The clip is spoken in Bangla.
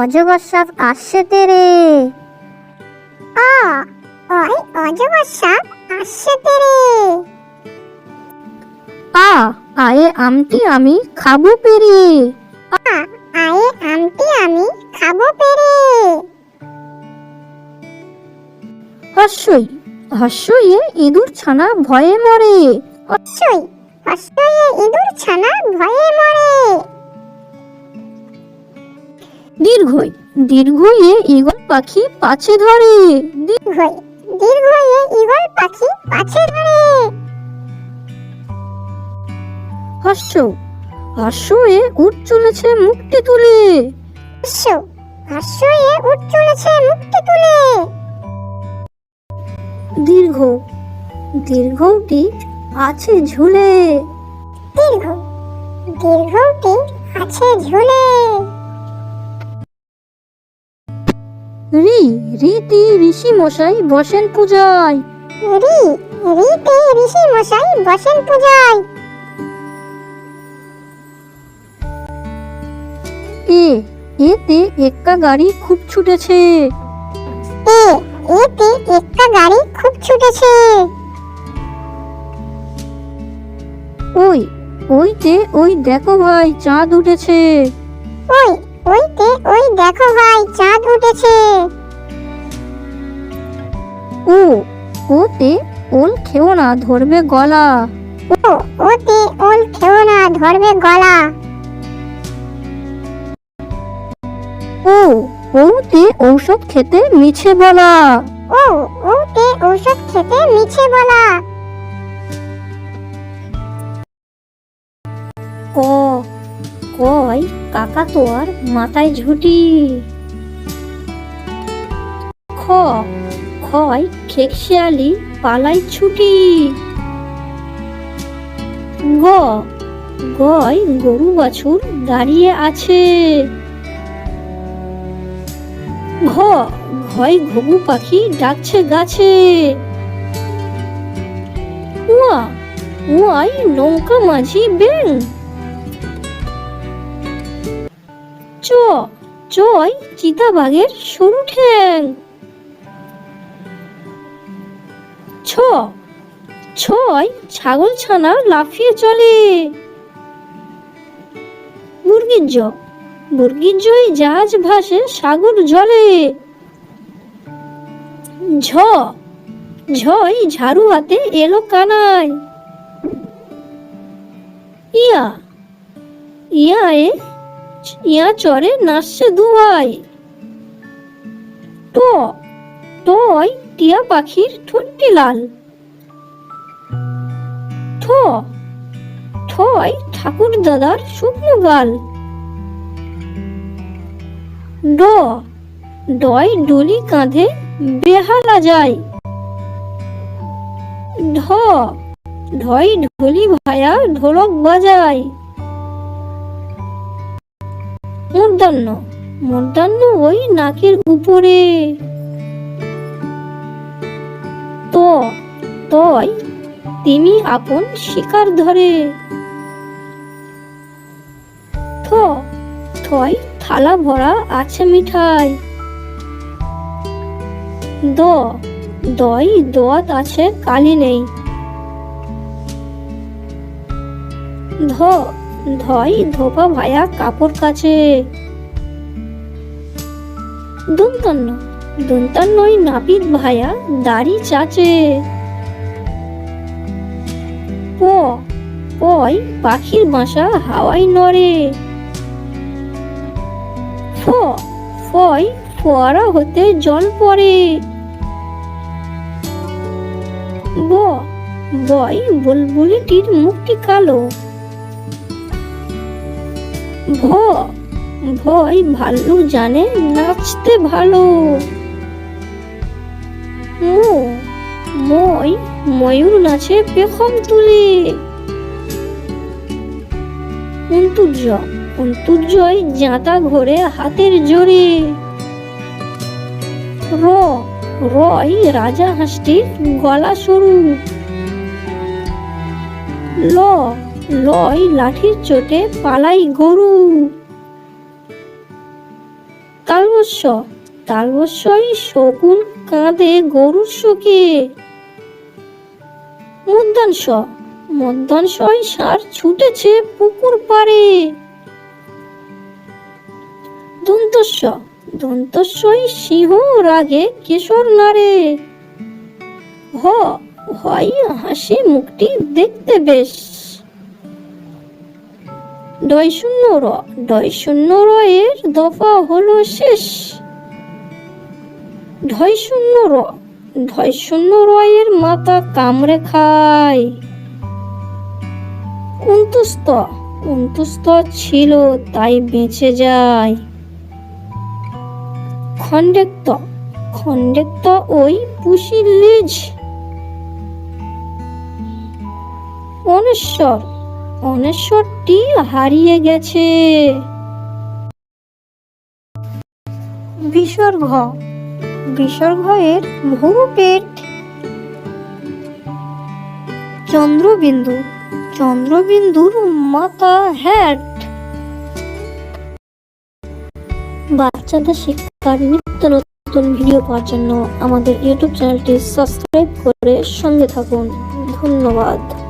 অজগর সাপ আসছে তেরে। ওই অজগর সাপ আসছে তেরে। আয়ে আমটি আমি খাবো পেরে। আয়ে আমটি আমি খাবো পেরে। হস্যই হস্যইয়ে ইঁদুর ছানা ভয়ে মরে। হস্যই হস্যইয়ে ইঁদুর ছানা ভয়ে মরে। দীর্ঘই দীর্ঘইয়ে ঈগল পাখি পাছে ধরে। দীর্ঘই দীর্ঘইয়ে ঈগল পাখি পাছে ধরে। হস্য হস্যয়ে উঠ চলেছে মুখটি তুলে। হস্য হস্যইয়ে উঠ চলেছে মুখটি তুলে। দীর্ঘ দীর্ঘটি আছে ঝুলে। দীর্ঘ দীর্ঘটি আছে ঝুলে। রি রীতি ঋষি মশাই বসেন পূজায়। রিতে ঋষি মশাই বসেন পূজায়। এতে এক্কা গাড়ি খুব ছুটেছে। এতে একটা গাড়ি খুব ছুটেছে। ওইতে ওই দেখো ভাই চাঁদ উঠেছে। ওইতে ওই দেখো ভাই চাঁদ উঠেছে। ওতে ওল খেও না ধরবে গলা। ওতে ওল খেও না ধরবে গলা। ওতে ঔষধ খেতে মিছে বলা। ওতে ঔষধ খেতে মিছে বলা। কয় কাকা তোয়ার মাথায় ঝুটি। খয় খেকশিয়ালি পালাই ছুটি। গয় গরু বাছুর দাঁড়িয়ে আছে। ঘয় ঘুঘু পাখি ডাকছে গাছে। ওয়াই নৌকা মাঝি ব্যাং। চয় চিতাবাঘের সরু ঠ্যাং। ছয় ছাগল ছানা লাফিয়ে চলে। মুরগির জয় জাহাজ ভাসে সাগর জলে। ঝয় ঝাড়ু হাতে এলো কানায়। ইয়া চরে নাচছে দুভাই। টয় টিয়া পাখির ঠোঁটটি লাল। ঠয় ঠাকুর দাদার শুকনো গাল। ডয় ডলি কাঁধে বেহালা যায়। ঢয় ঢলি ভায়া ঢোলক বাজায়। মূর্ধন্য ওই নাকের উপরে। তয় তিনি আপন শিকার ধরে। থয় থালা ভরা আছে মিঠাই। দয় দোয়াত আছে কালি নেই। ধয় ধোপা ভায়া কাপড় কাছে। দন্তান্নই নাপিত ভায়া দাড়ি চাচে। পয় পাখির বাসা হাওয়ায় নড়ে। ফয় ফোয়ারা হতে জল পড়ে। বয় বুলবুলিটির মুখটি কালো। ভয় ভাল্লুক জানে নাচতে ভালো। ময়ূর নাচে পেখম তুলে। অন্তর্জয় জাঁতা ঘোরে হাতের জোরে। রয় রাজা হাঁসটির গলা সরু। লয় লাঠির চোটে পালাই গরু। কাল তালবস্য, তালবস্যই শকুন কাঁদে গরুর শোকে। মধ্যাংশ, মধ্যাংশই ষাঁড় ছুটেছে পুকুর পাড়ে। দন্তস্য, দন্তস্যই সিংহ রাগে কেশর নাড়ে। হয় হাসি মুখটি দেখতে বেশ। ডয় শূন্য র, ডয় শূন্য র এর দফা হলো শেষ। ঢয় শূন্য র, ঢয় শূন্য র এর মাথা কামড়ে খায়। অন্তুস্ত, অন্তুস্ত ছিল তাই বেঁচে যায়। খণ্ডেক্ত, খণ্ডেক্ত ওই পুষির লেজ। অনেশ্বর, অনেশ্বরটি হারিয়ে গেছে। বিসর্গ, বিসর্গ এর ভূপেট। চন্দ্রবিন্দু, চন্দ্রবিন্দুর মাথা হ্যাট। বাচ্চাদের শিক্ষার নিত্য নতুন ভিডিও পাওয়ার জন্য আমাদের ইউটিউব চ্যানেলটি সাবস্ক্রাইব করে সঙ্গে থাকুন। ধন্যবাদ।